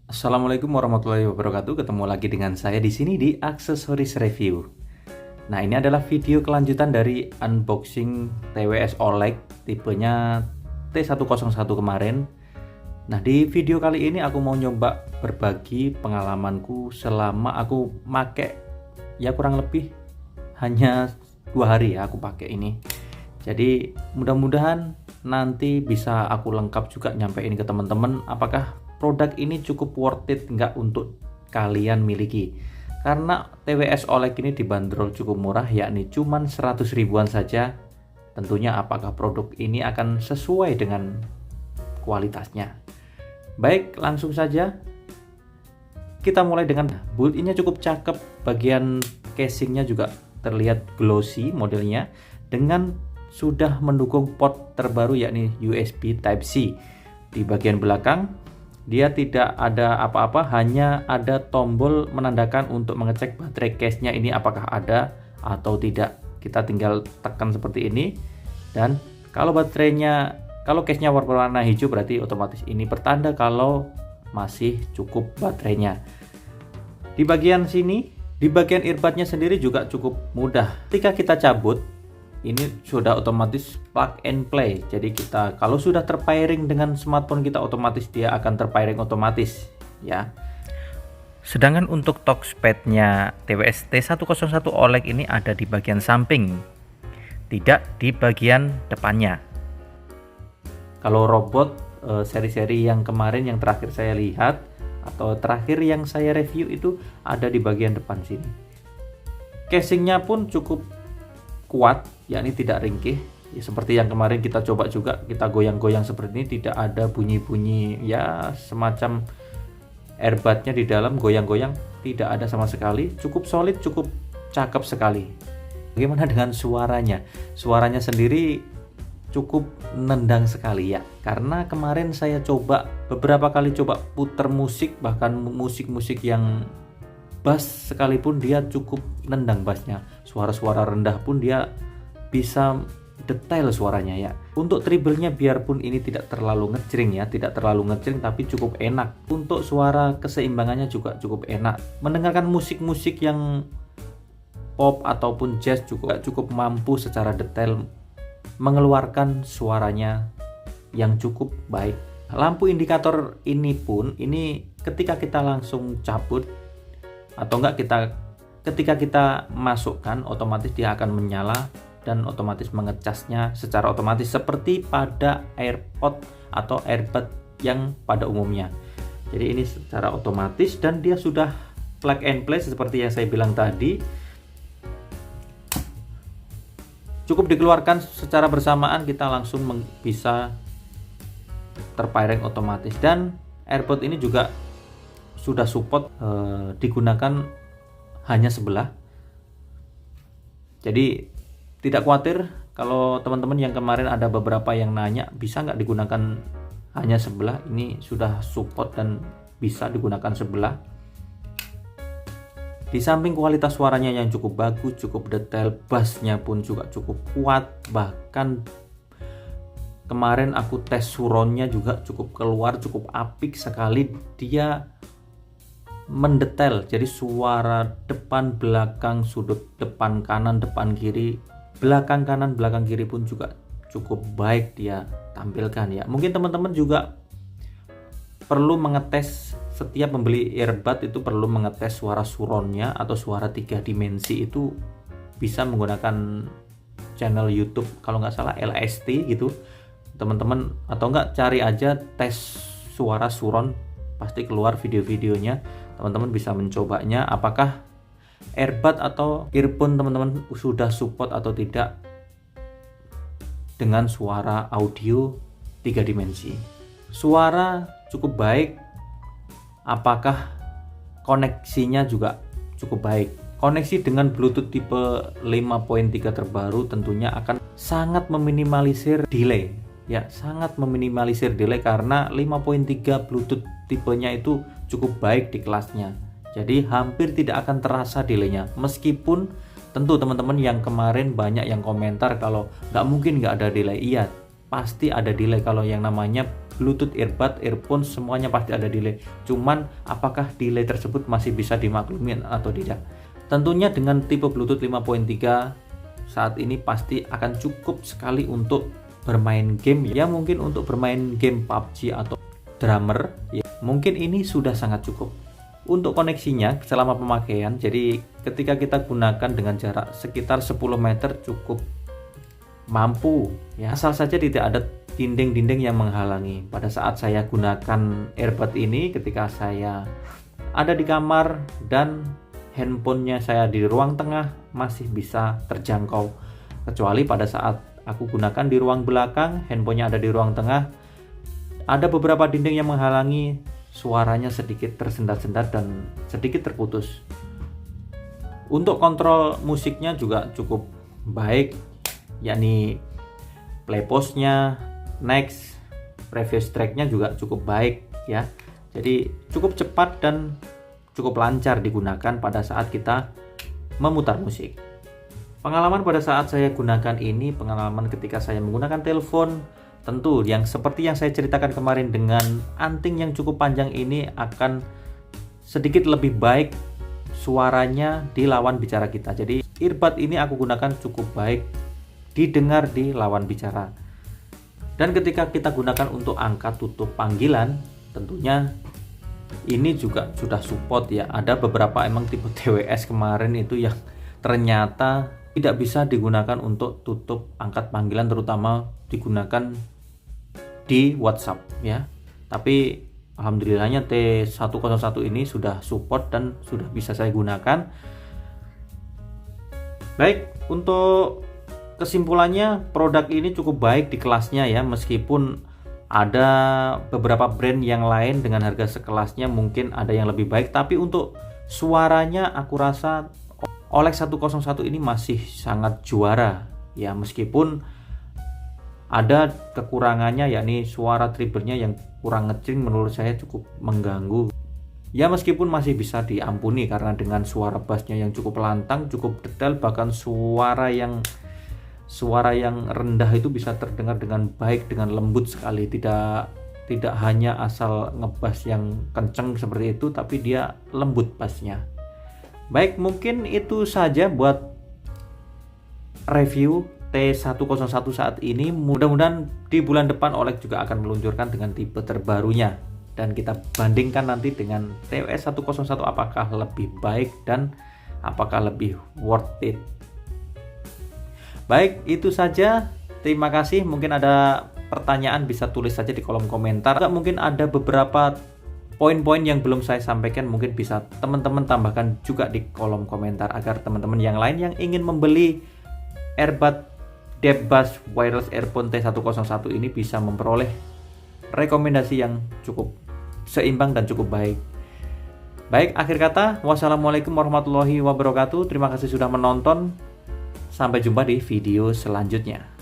Assalamualaikum warahmatullahi wabarakatuh. Ketemu lagi dengan saya di sini di Aksesoris Review. Nah, ini adalah video kelanjutan dari unboxing TWS OLED tipenya T101 kemarin. Nah, di video kali ini aku mau nyoba berbagi pengalamanku selama aku pakai, ya kurang lebih hanya 2 hari ya aku pakai ini. Jadi mudah-mudahan nanti bisa aku lengkap juga nyampein ke teman-teman apakah produk ini cukup worth it nggak untuk kalian miliki. Karena TWS OLED ini dibanderol cukup murah, yakni cuman 100 ribuan saja. Tentunya apakah produk ini akan sesuai dengan kualitasnya. Baik, langsung saja kita mulai dengan build-nya cukup cakep. Bagian casingnya juga terlihat glossy modelnya dengan sudah mendukung port terbaru yakni USB Type-C. Di bagian belakang dia tidak ada apa-apa, hanya ada tombol menandakan untuk mengecek baterai case-nya ini apakah ada atau tidak. Kita tinggal tekan seperti ini, dan kalau case-nya berwarna hijau berarti otomatis ini pertanda kalau masih cukup baterainya. Di bagian sini, di bagian earbudnya sendiri juga cukup mudah. Ketika kita cabut, ini sudah otomatis plug and play. Jadi kita kalau sudah terpairing dengan smartphone kita, otomatis dia akan terpairing otomatis ya. Sedangkan untuk touchpadnya TWS T101 OLED ini ada di bagian samping, tidak di bagian depannya. Kalau robot seri-seri yang kemarin yang terakhir saya lihat atau terakhir yang saya review itu ada di bagian depan sini. Casingnya pun cukup kuat, yakni tidak ringkih ya, seperti yang kemarin kita coba juga, kita goyang-goyang seperti ini, tidak ada bunyi-bunyi ya semacam airbudnya di dalam goyang-goyang, tidak ada sama sekali. Cukup solid, cukup cakep sekali. Bagaimana dengan suaranya? Suaranya sendiri cukup nendang sekali ya, karena kemarin saya coba beberapa kali coba puter musik, bahkan musik-musik yang bass sekalipun dia cukup nendang bassnya. Suara-suara rendah pun dia bisa detail suaranya ya. Untuk treble-nya biarpun ini tidak terlalu ngejreng ya, tidak terlalu ngejreng tapi cukup enak. Untuk suara keseimbangannya juga cukup enak. Mendengarkan musik-musik yang pop ataupun jazz cukup mampu secara detail mengeluarkan suaranya yang cukup baik. Lampu indikator ini pun ini ketika kita langsung cabut atau enggak ketika kita masukkan, otomatis dia akan menyala dan otomatis mengecasnya secara otomatis seperti pada AirPod atau AirPod yang pada umumnya. Jadi ini secara otomatis dan dia sudah plug and play seperti yang saya bilang tadi. Cukup dikeluarkan secara bersamaan, kita langsung bisa terpairing otomatis, dan AirPod ini juga sudah support digunakan hanya sebelah. Jadi tidak khawatir kalau teman-teman yang kemarin ada beberapa yang nanya bisa nggak digunakan hanya sebelah, ini sudah support dan bisa digunakan sebelah. Di samping kualitas suaranya yang cukup bagus, cukup detail, bassnya pun juga cukup kuat. Bahkan kemarin aku tes surroundnya juga cukup keluar, cukup apik sekali. Dia mendetail, jadi suara depan belakang, sudut depan kanan, depan kiri, belakang kanan, belakang kiri pun juga cukup baik dia tampilkan ya. Mungkin teman-teman juga perlu mengetes, setiap membeli earbud itu perlu mengetes suara surroundnya atau suara 3 dimensi itu bisa menggunakan channel YouTube kalau nggak salah LST gitu teman-teman, atau enggak cari aja tes suara surround, pasti keluar video-videonya. Teman-teman bisa mencobanya apakah earbud atau earphone teman-teman sudah support atau tidak dengan suara audio 3 dimensi. Suara cukup baik, apakah koneksinya juga cukup baik. Koneksi dengan Bluetooth tipe 5.3 terbaru tentunya akan sangat meminimalisir delay ya, sangat meminimalisir delay karena 5.3 Bluetooth tipenya itu cukup baik di kelasnya. Jadi hampir tidak akan terasa delaynya. Meskipun tentu teman-teman yang kemarin banyak yang komentar kalau nggak mungkin nggak ada delay. Iya, pasti ada delay kalau yang namanya Bluetooth, earbud, earphone, semuanya pasti ada delay. Cuman apakah delay tersebut masih bisa dimaklumin atau tidak? Tentunya dengan tipe Bluetooth 5.3 saat ini pasti akan cukup sekali untuk bermain game, ya mungkin untuk bermain game PUBG atau Drummer, ya mungkin ini sudah sangat cukup. Untuk koneksinya selama pemakaian, jadi ketika kita gunakan dengan jarak sekitar 10 meter cukup mampu, ya asal saja tidak ada dinding-dinding yang menghalangi. Pada saat saya gunakan earbud ini ketika saya ada di kamar dan handphonenya saya di ruang tengah masih bisa terjangkau, kecuali pada saat aku gunakan di ruang belakang, handphonenya ada di ruang tengah, ada beberapa dinding yang menghalangi, suaranya sedikit tersendat-sendat dan sedikit terputus. Untuk kontrol musiknya juga cukup baik, yakni play pause-nya, next, previous track-nya juga cukup baik ya. Jadi cukup cepat dan cukup lancar digunakan pada saat kita memutar musik. Pengalaman pada saat saya gunakan ini, pengalaman ketika saya menggunakan telepon, tentu yang seperti yang saya ceritakan kemarin dengan anting yang cukup panjang ini akan sedikit lebih baik suaranya di lawan bicara kita. Jadi earbud ini aku gunakan cukup baik didengar di lawan bicara. Dan ketika kita gunakan untuk angkat tutup panggilan, tentunya ini juga sudah support ya. Ada beberapa emang tipe TWS kemarin itu yang ternyata tidak bisa digunakan untuk tutup angkat panggilan, terutama digunakan di WhatsApp ya. Tapi alhamdulillahnya T101 ini sudah support dan sudah bisa saya gunakan. Baik, untuk kesimpulannya produk ini cukup baik di kelasnya ya, meskipun ada beberapa brand yang lain dengan harga sekelasnya mungkin ada yang lebih baik, tapi untuk suaranya aku rasa OLED 101 ini masih sangat juara ya, meskipun ada kekurangannya yakni suara treble-nya yang kurang ngecring, menurut saya cukup mengganggu ya, meskipun masih bisa diampuni karena dengan suara bassnya yang cukup lantang, cukup detail, bahkan suara yang rendah itu bisa terdengar dengan baik, dengan lembut sekali, tidak hanya asal ngebass yang kenceng seperti itu, tapi dia lembut bassnya. Baik, mungkin itu saja buat review T101 saat ini. Mudah-mudahan di bulan depan OLED juga akan meluncurkan dengan tipe terbarunya, dan kita bandingkan nanti dengan TWS 101 apakah lebih baik dan apakah lebih worth it. Baik, itu saja. Terima kasih. Mungkin ada pertanyaan bisa tulis saja di kolom komentar. Mungkin ada beberapa poin-poin yang belum saya sampaikan, mungkin bisa teman-teman tambahkan juga di kolom komentar agar teman-teman yang lain yang ingin membeli earbud Deep Bass Wireless Earphone T101 ini bisa memperoleh rekomendasi yang cukup seimbang dan cukup baik. Baik, akhir kata, wassalamualaikum warahmatullahi wabarakatuh. Terima kasih sudah menonton. Sampai jumpa di video selanjutnya.